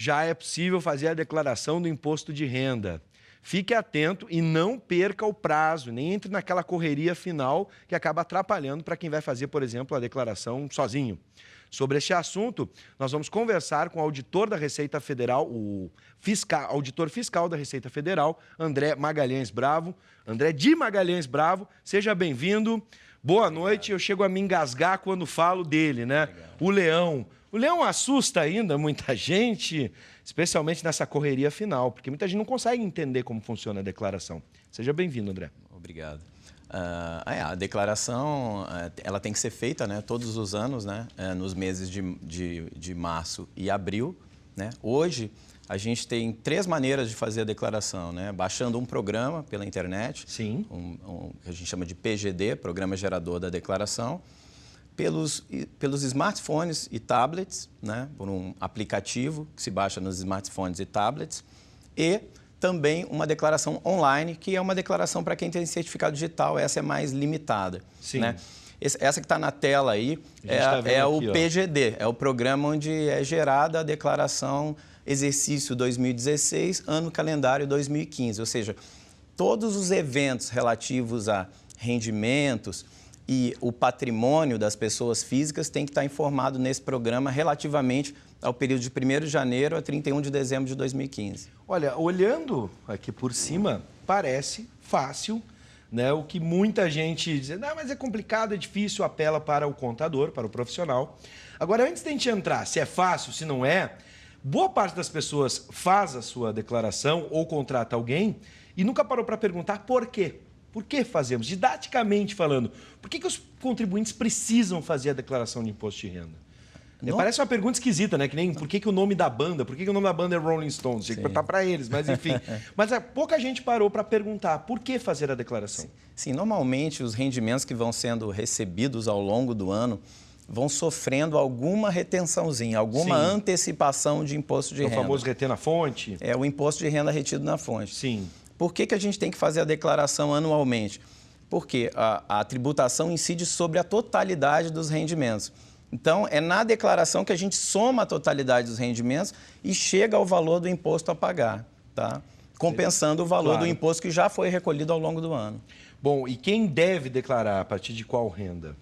já é possível fazer a declaração do imposto de renda. Fique atento e não perca o prazo, nem entre naquela correria final que acaba atrapalhando para quem vai fazer, por exemplo, a declaração sozinho. Sobre este assunto, nós vamos conversar com o auditor da Receita Federal, auditor fiscal da Receita Federal, André Magalhães Bravo. André de Magalhães Bravo, seja bem-vindo. Boa noite. Eu chego a me engasgar quando falo dele, né? Obrigado. O Leão. O Leão assusta ainda muita gente, especialmente nessa correria final, porque muita gente não consegue entender como funciona a declaração. Seja bem-vindo, André. Obrigado. A declaração ela tem que ser feita, né, todos os anos, né, nos meses de março e abril. Né? Hoje, a gente tem 3 maneiras de fazer a declaração, né? Baixando um programa pela internet, sim, que a gente chama de PGD, Programa Gerador da Declaração, pelos smartphones e tablets, né, por um aplicativo que se baixa nos smartphones e tablets, e também uma declaração online, que é uma declaração para quem tem certificado digital, essa é mais limitada. Sim. Né? Essa que está na tela aí é o PGD, é o programa onde é gerada a declaração exercício 2016, ano calendário 2015, ou seja, todos os eventos relativos a rendimentos e o patrimônio das pessoas físicas tem que estar informado nesse programa relativamente ao período de 1º de janeiro a 31 de dezembro de 2015. Olha, olhando aqui por cima, parece fácil, né? O que muita gente diz, não, mas é complicado, é difícil, apela para o contador, para o profissional. Agora, antes de a gente entrar, se é fácil, se não é, boa parte das pessoas faz a sua declaração ou contrata alguém e nunca parou para perguntar por quê. Por que fazemos? Didaticamente falando, por que os contribuintes precisam fazer a declaração de imposto de renda? Parece uma pergunta esquisita, né? Que nem por que o nome da banda? Por que o nome da banda é Rolling Stones? Tinha que perguntar para eles, mas enfim. Mas pouca gente parou para perguntar por que fazer a declaração. Sim, normalmente os rendimentos que vão sendo recebidos ao longo do ano vão sofrendo alguma retençãozinha, alguma antecipação de imposto de renda. O famoso reter na fonte? É o imposto de renda retido na fonte. Sim. Por que a gente tem que fazer a declaração anualmente? Porque a tributação incide sobre a totalidade dos rendimentos. Então, é na declaração que a gente soma a totalidade dos rendimentos e chega ao valor do imposto a pagar, tá? Compensando o valor do imposto que já foi recolhido ao longo do ano. Bom, e quem deve declarar a partir de qual renda?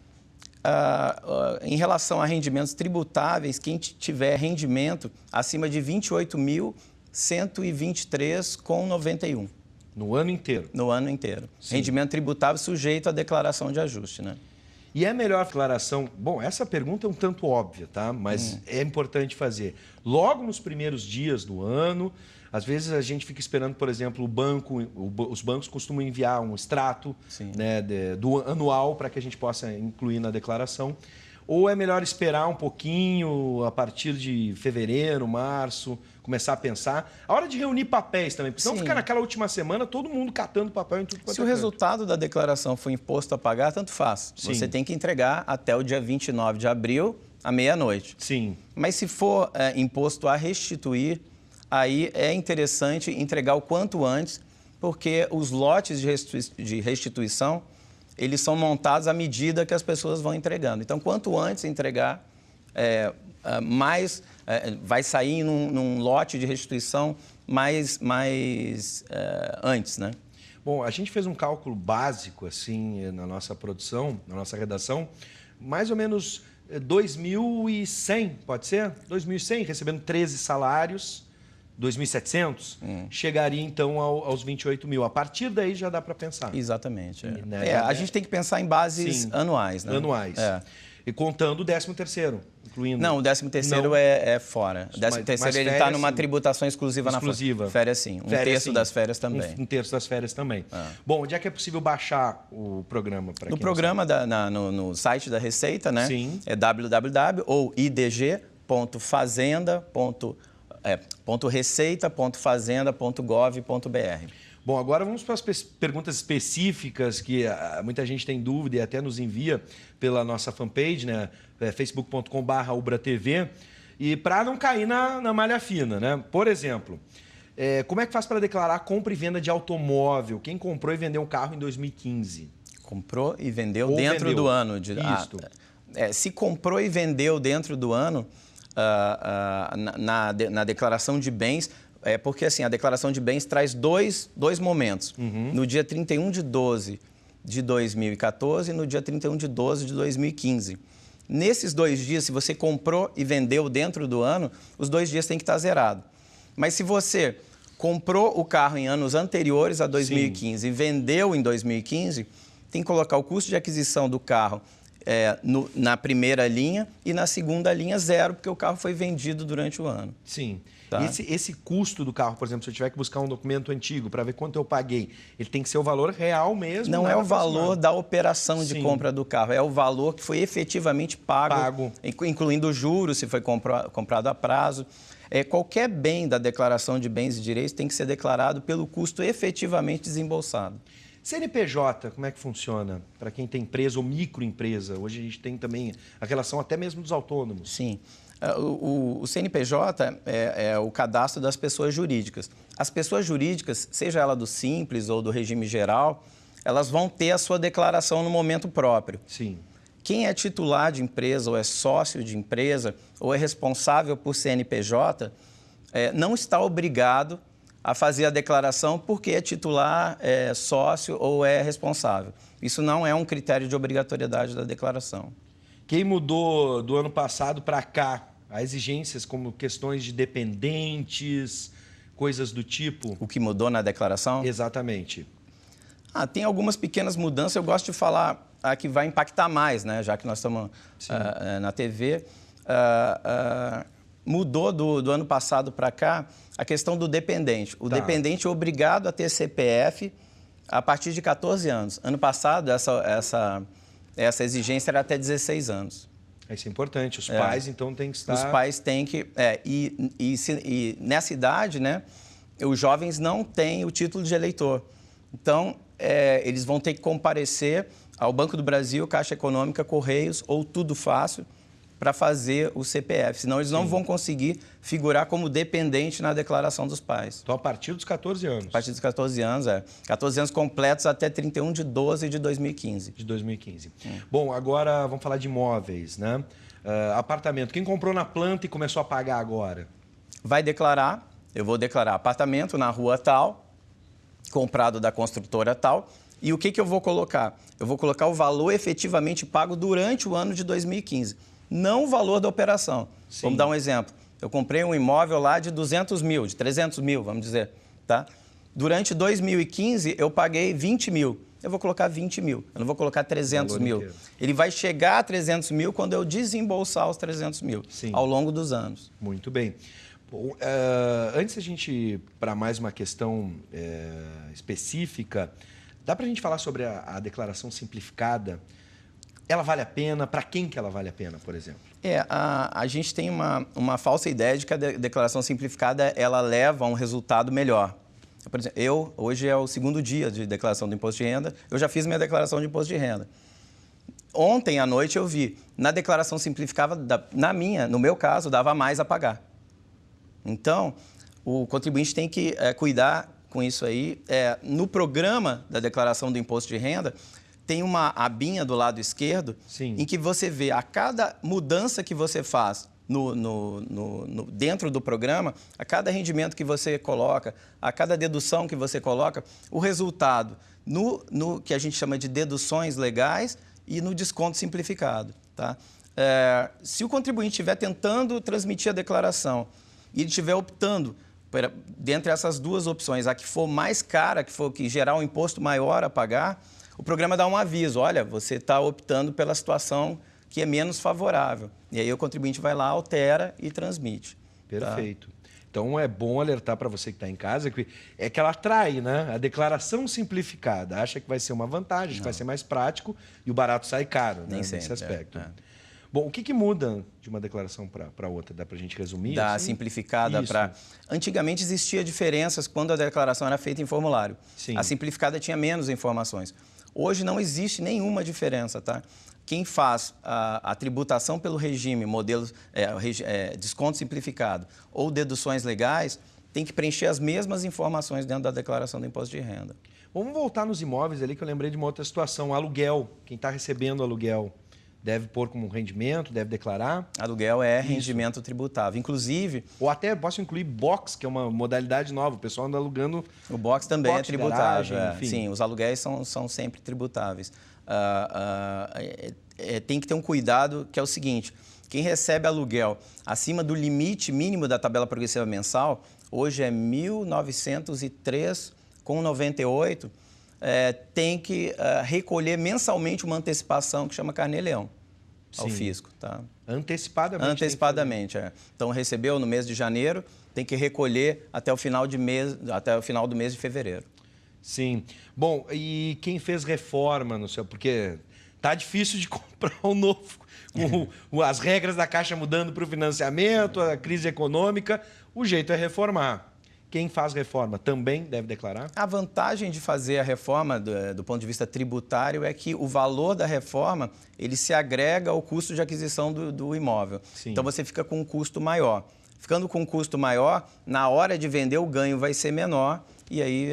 Em relação a rendimentos tributáveis, quem tiver rendimento acima de R$ 28.123,91. No ano inteiro? No ano inteiro. Sim. Rendimento tributável sujeito à declaração de ajuste, né? E é melhor a declaração... Bom, essa pergunta é um tanto óbvia, tá? Mas é importante fazer. Logo nos primeiros dias do ano, às vezes a gente fica esperando, por exemplo, os bancos costumam enviar um extrato, né, do anual para que a gente possa incluir na declaração. Ou é melhor esperar um pouquinho, a partir de fevereiro, março, começar a pensar? A hora de reunir papéis também, porque senão fica naquela última semana todo mundo catando papel em tudo quanto é canto. Se o resultado da declaração for imposto a pagar, tanto faz. Você tem que entregar até o dia 29 de abril, à meia-noite. Sim. Mas se for imposto a restituir, aí é interessante entregar o quanto antes, porque os lotes de restituição eles são montados à medida que as pessoas vão entregando. Então, quanto antes entregar, mais vai sair num lote de restituição mais antes, né? Bom, a gente fez um cálculo básico, assim, na nossa produção, na nossa redação, mais ou menos 2.100, pode ser? 2.100, recebendo 13 salários, 2.700, chegaria então aos 28 mil. A partir daí já dá para pensar. Exatamente. A gente tem que pensar em bases anuais. Né? Anuais. E contando o 13º, incluindo... Não, o 13º é fora. O 13º ele está numa tributação exclusiva na fonte. Férias sim. Terço das férias também. Um terço das férias também. Bom, onde é que é possível baixar o programa? No programa, no site da Receita, né? Sim. É www ou idg.receita.fazenda.gov.br. Bom, agora vamos para as perguntas específicas que muita gente tem dúvida e até nos envia pela nossa fanpage, né? facebook.com/ubratv. E para não cair na malha fina, né? Por exemplo, como é que faz para declarar compra e venda de automóvel? Quem comprou e vendeu um carro em 2015? Comprou e vendeu dentro do ano. Isso. Se comprou e vendeu dentro do ano, na declaração de bens, porque assim, a declaração de bens traz dois momentos. No dia 31 de 12 de 2014 e no dia 31 de 12 de 2015. Nesses 2 dias, se você comprou e vendeu dentro do ano, os 2 dias têm que estar zerados. Mas se você comprou o carro em anos anteriores a 2015 Sim. e vendeu em 2015, tem que colocar o custo de aquisição do carro na primeira linha e na segunda linha 0, porque o carro foi vendido durante o ano. Sim. Tá? Esse custo do carro, por exemplo, se eu tiver que buscar um documento antigo para ver quanto eu paguei, ele tem que ser o valor real mesmo? Não é o valor da operação de compra do carro, é o valor que foi efetivamente pago. Incluindo juros, se foi comprado a prazo. Qualquer bem da declaração de bens e direitos tem que ser declarado pelo custo efetivamente desembolsado. CNPJ, como é que funciona? Para quem tem empresa ou microempresa, hoje a gente tem também a relação até mesmo dos autônomos. Sim. O CNPJ é o cadastro das pessoas jurídicas. As pessoas jurídicas, seja ela do Simples ou do regime geral, elas vão ter a sua declaração no momento próprio. Sim. Quem é titular de empresa ou é sócio de empresa ou é responsável por CNPJ, não está obrigado a fazer a declaração porque é titular, é sócio ou é responsável. Isso não é um critério de obrigatoriedade da declaração. Quem mudou do ano passado para cá, as exigências como questões de dependentes, coisas do tipo? O que mudou na declaração? Exatamente. Tem algumas pequenas mudanças, eu gosto de falar a que vai impactar mais, né? Já que nós estamos na TV. Mudou do ano passado para cá a questão do dependente. O dependente é obrigado a ter CPF a partir de 14 anos. Ano passado, essa exigência era até 16 anos. Isso é importante. Os pais, então, têm que estar... Os pais têm que... E nessa idade, né, os jovens não têm o título de eleitor. Então, eles vão ter que comparecer ao Banco do Brasil, Caixa Econômica, Correios ou Tudo Fácil para fazer o CPF. Senão, eles não vão conseguir figurar como dependente na declaração dos pais. Então, a partir dos 14 anos. A partir dos 14 anos, 14 anos completos até 31 de 12 de 2015. De 2015. Bom, agora vamos falar de imóveis, né? Apartamento. Quem comprou na planta e começou a pagar agora? Vai declarar, eu vou declarar apartamento na rua tal, comprado da construtora tal, e o que eu vou colocar? Eu vou colocar o valor efetivamente pago durante o ano de 2015. Não o valor da operação. Sim. Vamos dar um exemplo. Eu comprei um imóvel lá de 200 mil, de 300 mil, vamos dizer. Tá? Durante 2015, eu paguei 20 mil. Eu vou colocar 20 mil, eu não vou colocar 300 mil. Inteiro. Ele vai chegar a 300 mil quando eu desembolsar os 300 mil, ao longo dos anos. Muito bem. Bom, antes a gente ir para mais uma questão específica, dá para a gente falar sobre a declaração simplificada? Ela vale a pena? Para quem que ela vale a pena, por exemplo? A gente tem uma falsa ideia de que a declaração simplificada ela leva a um resultado melhor. Por exemplo, hoje é o 2º dia de declaração do imposto de renda, eu já fiz minha declaração de imposto de renda. Ontem à noite eu vi, na declaração simplificada, no meu caso, dava mais a pagar. Então, o contribuinte tem que cuidar com isso aí. No programa da declaração do imposto de renda, tem uma abinha do lado esquerdo, em que você vê a cada mudança que você faz dentro do programa, a cada rendimento que você coloca, a cada dedução que você coloca, o resultado no que a gente chama de deduções legais e no desconto simplificado. Tá? Se o contribuinte estiver tentando transmitir a declaração e ele estiver optando, dentre essas duas opções, a que for mais cara, que gerar um imposto maior a pagar, o programa dá um aviso, olha, você está optando pela situação que é menos favorável. E aí o contribuinte vai lá, altera e transmite. Perfeito. Tá? Então é bom alertar para você que está em casa que ela atrai, né? A declaração simplificada. Acha que vai ser uma vantagem, que vai ser mais prático e o barato sai caro, né? Nesse aspecto. Bom, o que muda de uma declaração para outra? Dá para a gente resumir? Da simplificada para... Antigamente existia diferenças quando a declaração era feita em formulário. Sim. A simplificada tinha menos informações. Hoje não existe nenhuma diferença, tá? Quem faz a tributação pelo regime, modelo desconto simplificado ou deduções legais, tem que preencher as mesmas informações dentro da declaração do imposto de renda. Vamos voltar nos imóveis ali, que eu lembrei de uma outra situação, aluguel. Quem está recebendo aluguel, deve pôr como rendimento, deve declarar? Aluguel é rendimento tributável. Inclusive... Ou até posso incluir box, que é uma modalidade nova. O pessoal anda alugando... O box também é tributável. Garagem, enfim. Sim, os aluguéis são sempre tributáveis. Tem que ter um cuidado, que é o seguinte. Quem recebe aluguel acima do limite mínimo da tabela progressiva mensal, hoje é R$ 1.903,98, tem que recolher mensalmente uma antecipação que chama Carnê-Leão ao fisco. Tá? Antecipadamente? Antecipadamente, Então, recebeu no mês de janeiro, tem que recolher até o final do mês de fevereiro. Sim. Bom, e quem fez reforma no seu... Porque tá difícil de comprar um novo... Com as regras da Caixa mudando para o financiamento, a crise econômica, o jeito é reformar. Quem faz reforma também deve declarar? A vantagem de fazer a reforma do ponto de vista tributário é que o valor da reforma ele se agrega ao custo de aquisição do imóvel. Sim. Então, você fica com um custo maior. Ficando com um custo maior, na hora de vender, o ganho vai ser menor e aí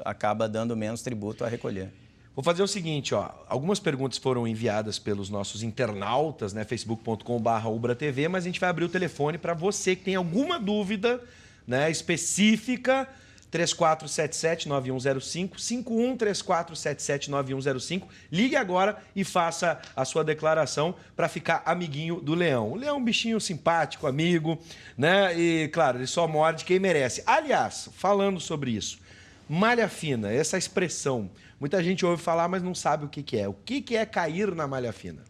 acaba dando menos tributo a recolher. Vou fazer o seguinte, algumas perguntas foram enviadas pelos nossos internautas, né, facebook.com/ubratv, mas a gente vai abrir o telefone para você que tem alguma dúvida, né, específica, 3477-9105, 513477-9105. Ligue agora e faça a sua declaração para ficar amiguinho do leão. O leão é um bichinho simpático, amigo, né? E, claro, ele só morde quem merece. Aliás, falando sobre isso, malha fina, essa expressão, muita gente ouve falar, mas não sabe o que é. O que é cair na malha fina?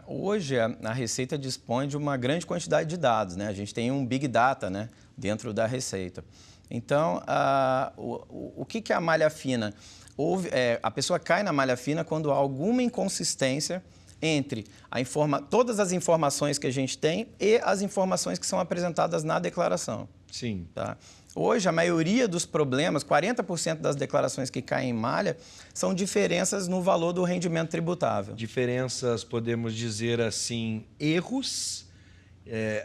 Hoje, a Receita dispõe de uma grande quantidade de dados, né? A gente tem um Big Data, né, dentro da Receita. Então, o que é a malha fina? A pessoa cai na malha fina quando há alguma inconsistência entre todas as informações que a gente tem e as informações que são apresentadas na declaração. Sim. Tá? Hoje, a maioria dos problemas, 40% das declarações que caem em malha, são diferenças no valor do rendimento tributável. Diferenças, podemos dizer assim, erros,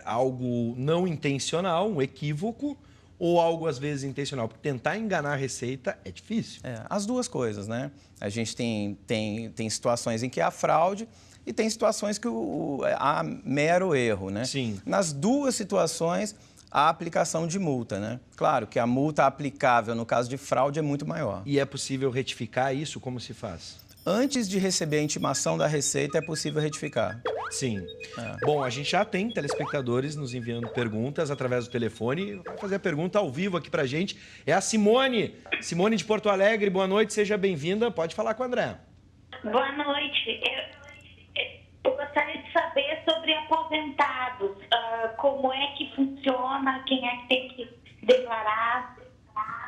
algo não intencional, um equívoco, ou algo às vezes intencional? Porque tentar enganar a Receita é difícil. As duas coisas, né? A gente tem situações em que há fraude e tem situações que há mero erro, né? Sim. Nas duas situações, a aplicação de multa, né? Claro que a multa aplicável no caso de fraude é muito maior. E é possível retificar isso? Como se faz? Antes de receber a intimação da Receita, é possível retificar. Sim. Bom, a gente já tem telespectadores nos enviando perguntas através do telefone. Vai fazer a pergunta ao vivo aqui pra gente. É a Simone. Simone de Porto Alegre, boa noite, seja bem-vinda. Pode falar com o André. Boa noite. Eu gostaria de saber sobre aposentados. Como é que funciona? Quem é que tem que declarar?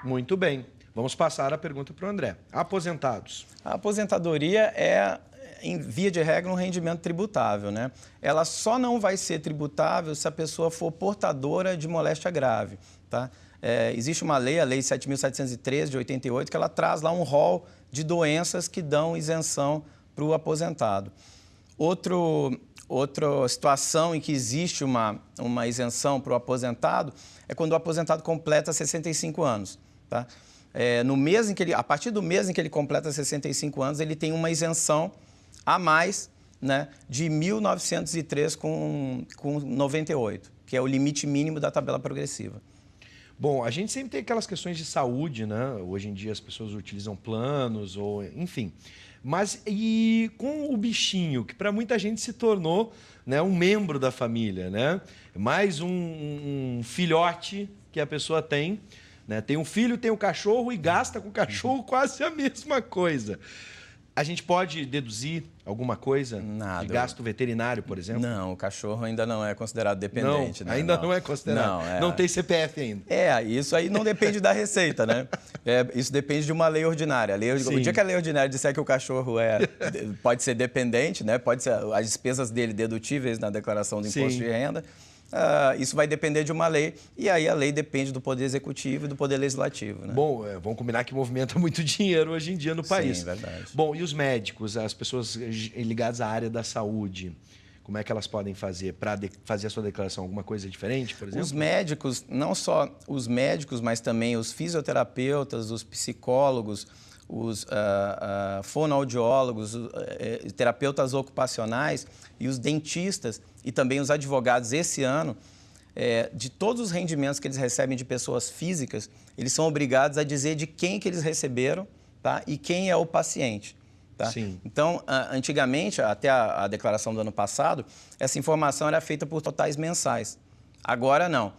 Muito bem. Vamos passar a pergunta para o André. Aposentados. A aposentadoria é, em via de regra, um rendimento tributável, né? Ela só não vai ser tributável se a pessoa for portadora de moléstia grave, tá? Existe uma lei, a Lei 7.713, de 88, que ela traz lá um rol de doenças que dão isenção para o aposentado. Outra situação em que existe uma isenção para o aposentado é quando o aposentado completa 65 anos, tá? A partir do mês em que ele completa 65 anos, ele tem uma isenção a mais, né, de 1.903,98, que é o limite mínimo da tabela progressiva. Bom, a gente sempre tem aquelas questões de saúde, né? Hoje em dia as pessoas utilizam planos, ou enfim. Mas e com o bichinho, que para muita gente se tornou, né, um membro da família, né? Mais um filhote que a pessoa tem. Né? Tem um filho, tem um cachorro e gasta com o cachorro quase a mesma coisa. A gente pode deduzir alguma coisa de gasto veterinário, por exemplo? Não, o cachorro ainda não é considerado dependente. Não, né? Ainda não é considerado. Não tem CPF ainda. Isso aí não depende da Receita, né? Isso depende de uma lei ordinária. O dia que a lei ordinária disser que o cachorro pode ser dependente, né? Pode ser as despesas dele dedutíveis na declaração do imposto de renda, isso vai depender de uma lei, e aí a lei depende do Poder Executivo e do Poder Legislativo. Né? Bom, vamos combinar que movimenta muito dinheiro hoje em dia no país. Sim, verdade. Bom, e os médicos, as pessoas ligadas à área da saúde, como é que elas podem fazer para fazer a sua declaração? Alguma coisa diferente, por exemplo? Os médicos, não só os médicos, mas também os fisioterapeutas, os psicólogos, os fonoaudiólogos, terapeutas ocupacionais e os dentistas e também os advogados esse ano, de todos os rendimentos que eles recebem de pessoas físicas, eles são obrigados a dizer de quem que eles receberam, tá? E quem é o paciente. Tá? Sim. Então, antigamente, até a declaração do ano passado, essa informação era feita por totais mensais. Agora, não.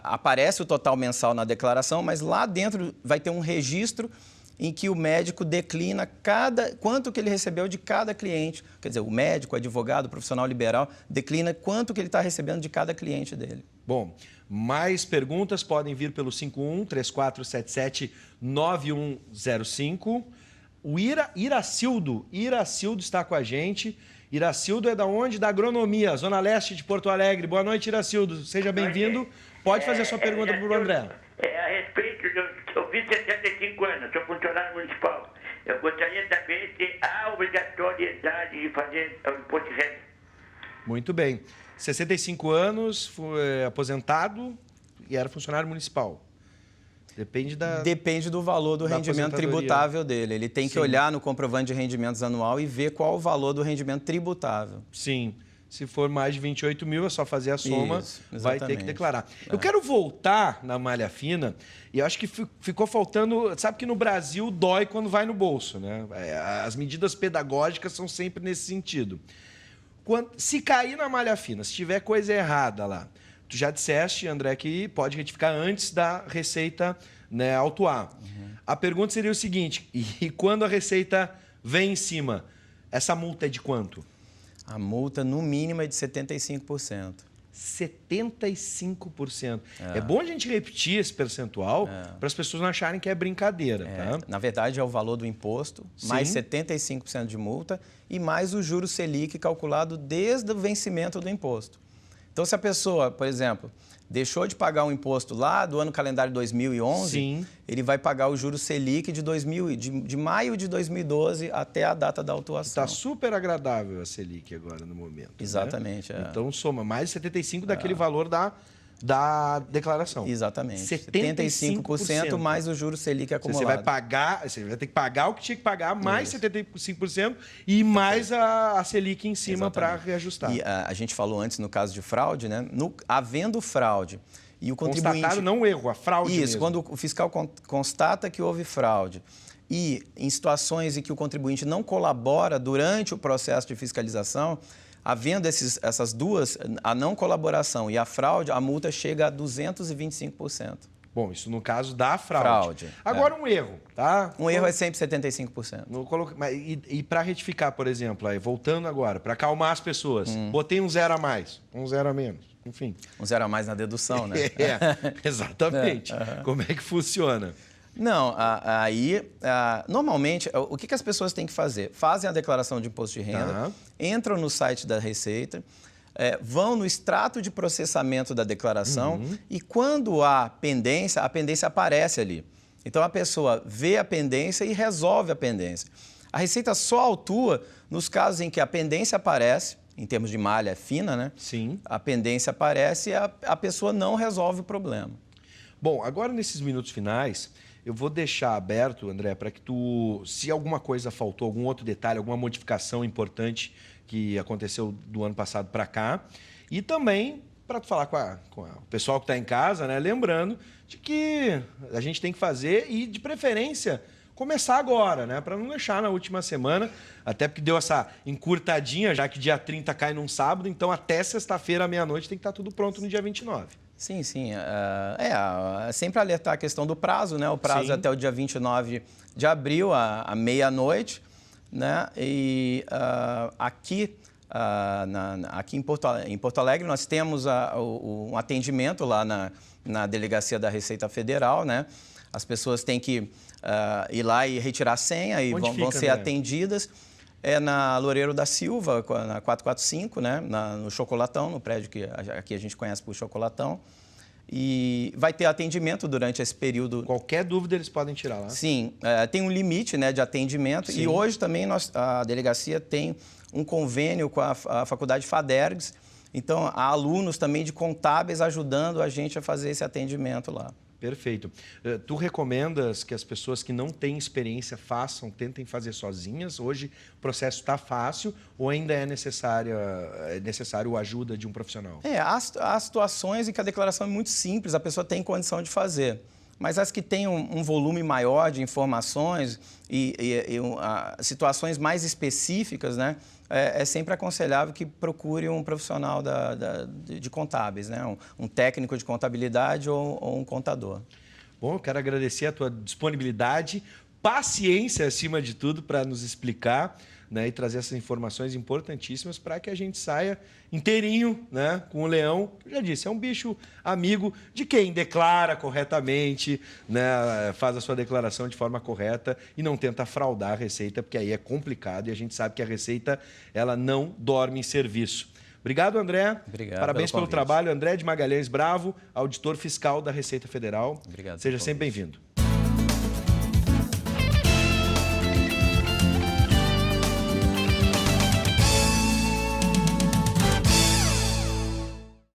Aparece o total mensal na declaração, mas lá dentro vai ter um registro em que o médico declina quanto que ele recebeu de cada cliente. Quer dizer, o médico, o advogado, o profissional liberal, declina quanto que ele está recebendo de cada cliente dele. Bom, mais perguntas podem vir pelo 51-3477-9105. O Iracildo está com a gente. Iracildo é da onde? Da Agronomia, Zona Leste de Porto Alegre. Boa noite, Iracildo. Seja bem-vindo. Pode fazer a sua pergunta para o André. A respeito, eu fiz 75 anos, sou funcionário municipal. Eu gostaria de saber se há obrigatoriedade de fazer o imposto de renda. Muito bem. 65 anos, foi aposentado e era funcionário municipal. Depende do valor do rendimento tributável dele. Ele tem que olhar no comprovante de rendimentos anual e ver qual o valor do rendimento tributável. Sim. Se for mais de 28 mil, é só fazer a soma, vai ter que declarar. Eu quero voltar na malha fina e eu acho que ficou faltando... Sabe que no Brasil dói quando vai no bolso, né? As medidas pedagógicas são sempre nesse sentido. Se cair na malha fina, se tiver coisa errada lá, tu já disseste, André, que pode retificar antes da Receita, né, autuar. A pergunta seria o seguinte, e quando a Receita vem em cima, essa multa é de quanto? A multa, no mínimo, é de 75%. 75%. É bom a gente repetir esse percentual para as pessoas não acharem que é brincadeira. Tá? Na verdade, é o valor do imposto, mais 75% de multa e mais o juro Selic calculado desde o vencimento do imposto. Então, se a pessoa, por exemplo, deixou de pagar um imposto lá do ano calendário 2011, ele vai pagar o juro Selic de maio de 2012 até a data da autuação. Está super agradável a Selic agora no momento. Exatamente. Né? Então, soma mais de 75% daquele valor da declaração. Exatamente. 75% mais o juro Selic acumulado. Você vai ter que pagar o que tinha que pagar, mais 75% e mais a Selic em cima para reajustar. E a gente falou antes no caso de fraude, né? Havendo fraude e o contribuinte... Constatado não o erro, a fraude Isso, mesmo. quando o fiscal constata que houve fraude e em situações em que o contribuinte não colabora durante o processo de fiscalização, havendo essas duas, a não colaboração e a fraude, a multa chega a 225%. Bom, isso no caso da fraude. Agora um erro, tá? Um erro é sempre 75%. E para retificar, por exemplo, aí, voltando agora, para acalmar as pessoas, botei um 0 a mais, um 0 a menos, enfim. Um 0 a mais na dedução, né? Exatamente. Como é que funciona? Não, normalmente, o que as pessoas têm que fazer? Fazem a declaração de imposto de renda, entram no site da Receita, vão no extrato de processamento da declaração e quando há pendência, a pendência aparece ali. Então, a pessoa vê a pendência e resolve a pendência. A Receita só autua nos casos em que a pendência aparece, em termos de malha fina, né? Sim. A pendência aparece e a pessoa não resolve o problema. Bom, agora nesses minutos finais... Eu vou deixar aberto, André, para que tu, se alguma coisa faltou, algum outro detalhe, alguma modificação importante que aconteceu do ano passado para cá, e também para tu falar com o pessoal que está em casa, né? Lembrando de que a gente tem que fazer e, de preferência, começar agora, né? Para não deixar na última semana, até porque deu essa encurtadinha, já que dia 30 cai num sábado, então até sexta-feira à meia-noite tem que estar tudo pronto no dia 29. Sim. Sempre alertar a questão do prazo, né? O prazo é até o dia 29 de abril, à meia-noite, né? E aqui em Porto Alegre nós temos um atendimento lá na Delegacia da Receita Federal, né? As pessoas têm que ir lá e retirar a senha e vão ser atendidas. É na Loureiro da Silva, na 445, né? No Chocolatão, no prédio que aqui a gente conhece por Chocolatão. E vai ter atendimento durante esse período. Qualquer dúvida eles podem tirar lá? Sim, tem um limite, né, de atendimento. Sim. E hoje também a delegacia tem um convênio com a Faculdade FADERGS. Então, há alunos também de contábeis ajudando a gente a fazer esse atendimento lá. Perfeito. Tu recomendas que as pessoas que não têm experiência tentem fazer sozinhas? Hoje o processo está fácil ou ainda é necessário a ajuda de um profissional? Há situações em que a declaração é muito simples, a pessoa tem condição de fazer. Mas as que têm um volume maior de informações e situações mais específicas, né, é sempre aconselhável que procure um profissional de contábeis, né, um técnico de contabilidade ou um contador. Bom, eu quero agradecer a tua disponibilidade, paciência acima de tudo para nos explicar, né, e trazer essas informações importantíssimas para que a gente saia inteirinho, né, com o leão. Eu já disse, é um bicho amigo de quem declara corretamente, né, faz a sua declaração de forma correta e não tenta fraudar a Receita, porque aí é complicado e a gente sabe que a Receita ela não dorme em serviço. Obrigado, André. Obrigado. Parabéns pelo trabalho. André de Magalhães Bravo, auditor fiscal da Receita Federal. Obrigado. Seja sempre bem-vindo.